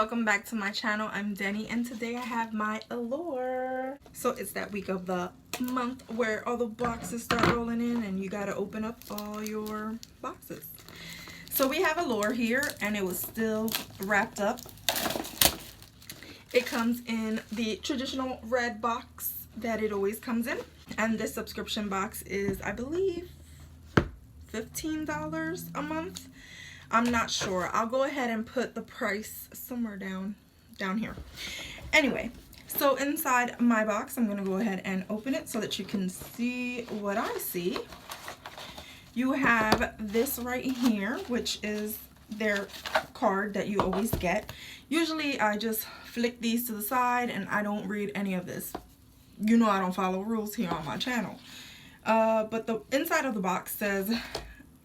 welcome back to my channel. I'm Denny and today I have my Allure. So it's that week of the month where all the boxes start rolling in and you gotta open up all your boxes. So we have Allure here and it was still wrapped up. It comes in the traditional red box that it always comes in, and this subscription box is, I believe, $15 a month. I'm not sure. I'll go ahead and put the price somewhere down here. Anyway, so inside my box, I'm gonna go ahead and open it so that you can see what I see. You have this right here, which is their card that you always get. Usually I just flick these to the side and I don't read any of this. You know I don't follow rules here on my channel. But the inside of the box says,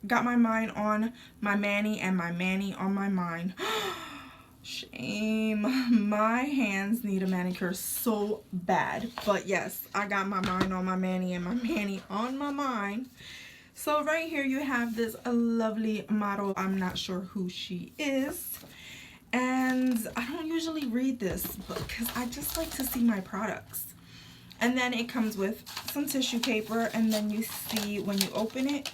got my mind on my mani and my mani on my mind. Shame. My hands need a manicure so bad. But yes, I got my mind on my mani and my mani on my mind. So right here you have this lovely model. I'm not sure who she is. And I don't usually read this because I just like to see my products. And then it comes with some tissue paper, and then you see when you open it,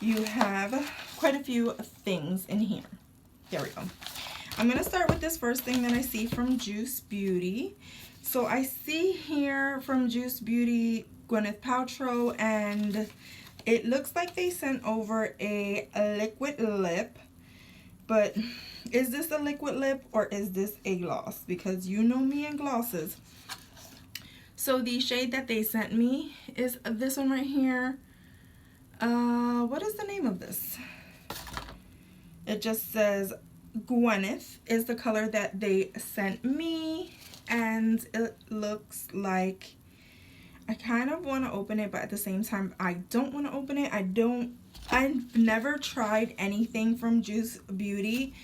you have quite a few things in here. There we go. I'm going to start with this first thing that I see from Juice Beauty. So I see here from Juice Beauty, Gwyneth Paltrow, and it looks like they sent over a liquid lip. But is this a liquid lip or is this a gloss? Because you know me and glosses. So the shade that they sent me is this one right here. What is the name of this? It just says Gwyneth is the color that they sent me, and it looks like I kind of want to open it, but at the same time I don't want to open it. I've never tried anything from Juice Beauty.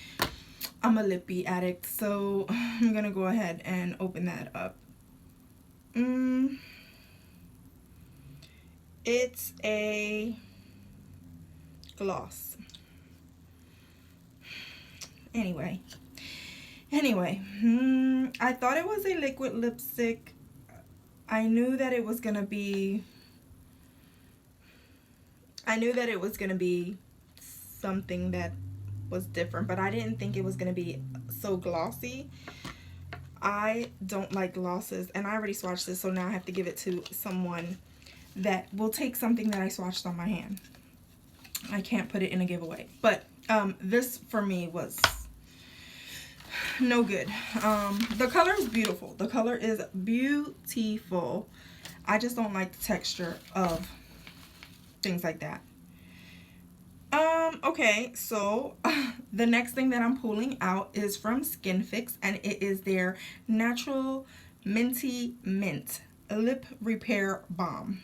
I'm a lippy addict, so I'm gonna go ahead and open that up. It's a gloss. Anyway, I thought it was a liquid lipstick. I knew that it was gonna be something that was different, but I didn't think it was gonna be so glossy. I don't like glosses, and I already swatched this, so now I have to give it to someone that will take something that I swatched on my hand. I can't put it in a giveaway, but this for me was no good. The color is beautiful. The color is beautiful. I just don't like the texture of things like that. Okay, so the next thing that I'm pulling out is from Skin Fix, and it is their Natural Minty Mint Lip Repair Balm.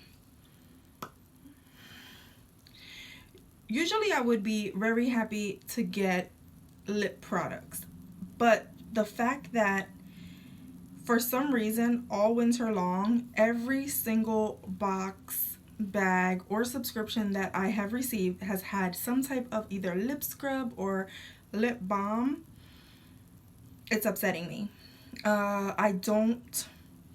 Usually I would be very happy to get lip products, but the fact that for some reason all winter long, every single box, bag, or subscription that I have received has had some type of either lip scrub or lip balm, it's upsetting me. I don't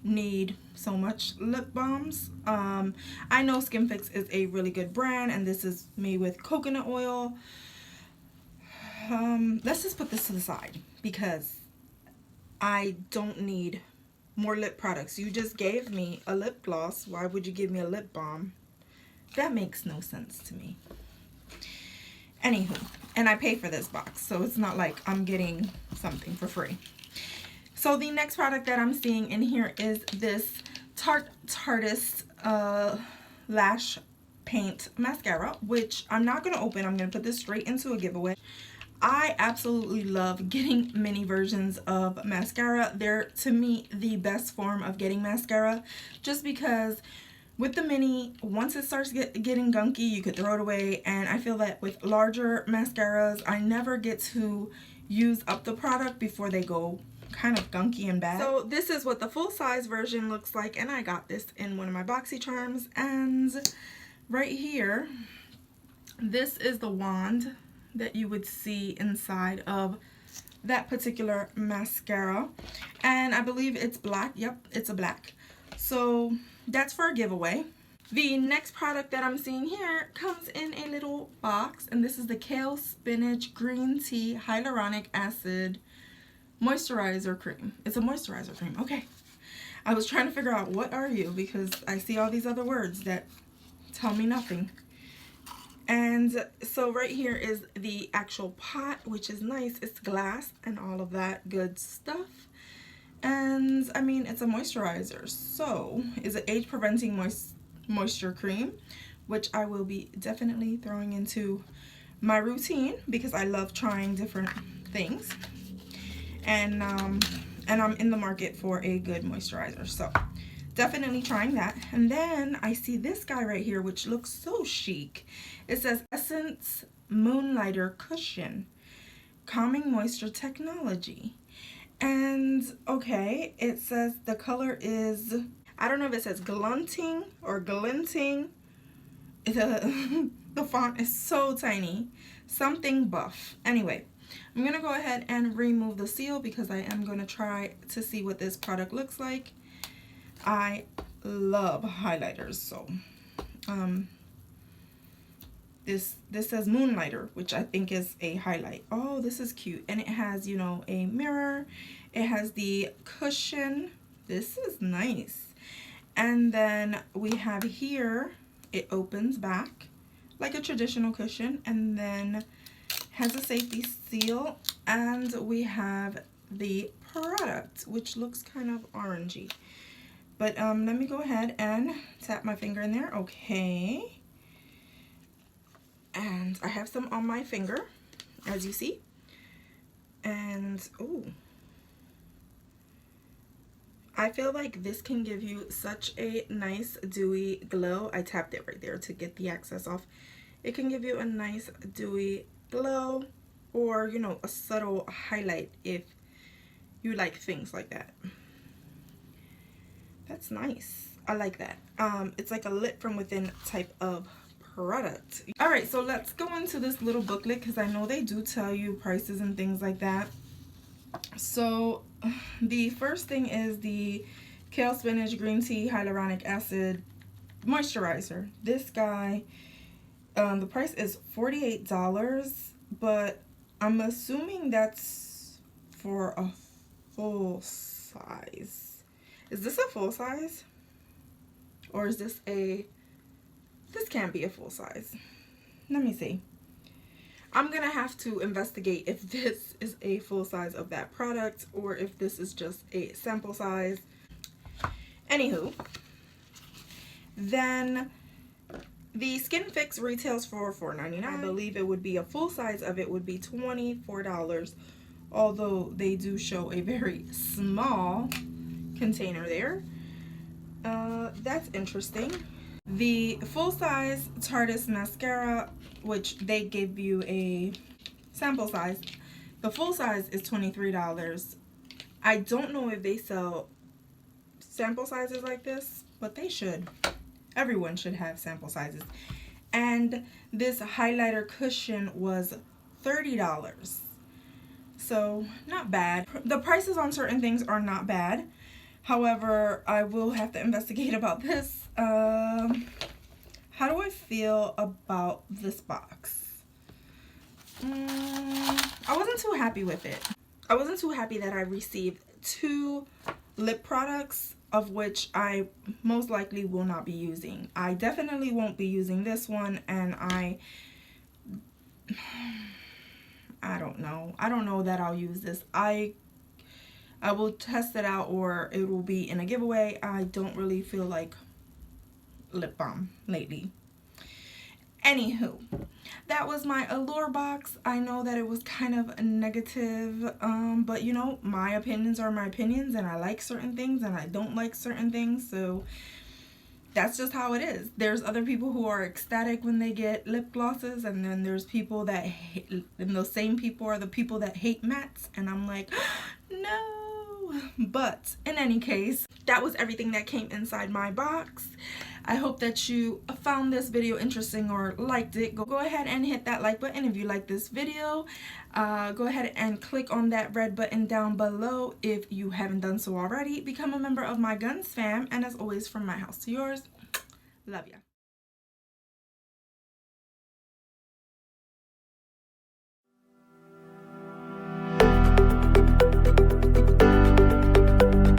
need so much lip balms. I know Skin Fix is a really good brand, and this is made with coconut oil. Let's just put this to the side because I don't need more lip products. You just gave me a lip gloss. Why would you give me a lip balm? That makes no sense to me. Anywho, and I pay for this box, so it's not like I'm getting something for free. So the next product that I'm seeing in here is this Tarteist Lash Paint Mascara, which I'm not going to open. I'm going to put this straight into a giveaway. I absolutely love getting mini versions of mascara. They're, to me, the best form of getting mascara, just because with the mini, once it starts getting gunky, you could throw it away, and I feel that with larger mascaras, I never get to use up the product before they go kind of gunky and bad. So this is what the full-size version looks like, and I got this in one of my BoxyCharms, and right here, this is the wand that you would see inside of that particular mascara, and I believe it's black. Yep, it's a black. So that's for a giveaway. The next product that I'm seeing here comes in a little box, and this is the Kale Spinach Green Tea Hyaluronic Acid Moisturizer Cream. It's a moisturizer cream. Okay. I was trying to figure out what are you, because I see all these other words that tell me nothing. And so right here is the actual pot, which is nice. It's glass and all of that good stuff. And I mean, it's a moisturizer. So it's an age preventing moisture cream, which I will be definitely throwing into my routine because I love trying different things. And I'm in the market for a good moisturizer. So definitely trying that. And then I see this guy right here, which looks so chic. It says Essence Moonlighter Cushion Calming Moisture Technology. And okay, it says the color is, I don't know if it says glinting or glinting. The font is so tiny. Something buff. Anyway, I'm going to go ahead and remove the seal because I am going to try to see what this product looks like. I love highlighters, so this says Moonlighter, which I think is a highlight. Oh, this is cute. And it has, you know, a mirror. It has the cushion. This is nice. And then we have here, it opens back like a traditional cushion, and then has a safety seal, and we have the product, which looks kind of orangey. But let me go ahead and tap my finger in there. Okay. And I have some on my finger, as you see. And, ooh. I feel like this can give you such a nice dewy glow. I tapped it right there to get the excess off. It can give you a nice dewy glow, or, you know, a subtle highlight if you like things like that. That's nice. I like that. It's like a lit from within type of product. All right, so let's go into this little booklet because I know they do tell you prices and things like that. So the first thing is the Kale Spinach Green Tea Hyaluronic Acid Moisturizer. This guy, the price is $48, but I'm assuming that's for a full size. Is this a full size? Or is this a... This can't be a full size. Let me see. I'm gonna have to investigate if this is a full size of that product or if this is just a sample size. Anywho, then the Skin Fix retails for $4.99. I believe it would be a full size of it would be $24, although they do show a very small container there. That's interesting. The full size Tarte's mascara, which they give you a sample size, the full size is $23. I don't know if they sell sample sizes like this, but they should. Everyone should have sample sizes. And this highlighter cushion was $30. So not bad. The prices on certain things are not bad. However, I will have to investigate about this. How do I feel about this box? I wasn't too happy with it. I wasn't too happy that I received 2 lip products, of which I most likely will not be using. I definitely won't be using this one, and I don't know. I don't know that I'll use this. I will test it out, or it will be in a giveaway. I don't really feel like lip balm lately. Anywho, that was my Allure box. I know that it was kind of negative, but you know, my opinions are my opinions, and I like certain things and I don't like certain things, so that's just how it is. There's other people who are ecstatic when they get lip glosses, and then there's people that hate, and those same people are the people that hate mattes, and I'm like, no. But in any case, that was everything that came inside my box. I hope that you found this video interesting or liked it. Go ahead and hit that like button if you like this video. Go ahead and click on that red button down below if you haven't done so already. Become a member of my Gonz fam, and as always, from my house to yours, love ya.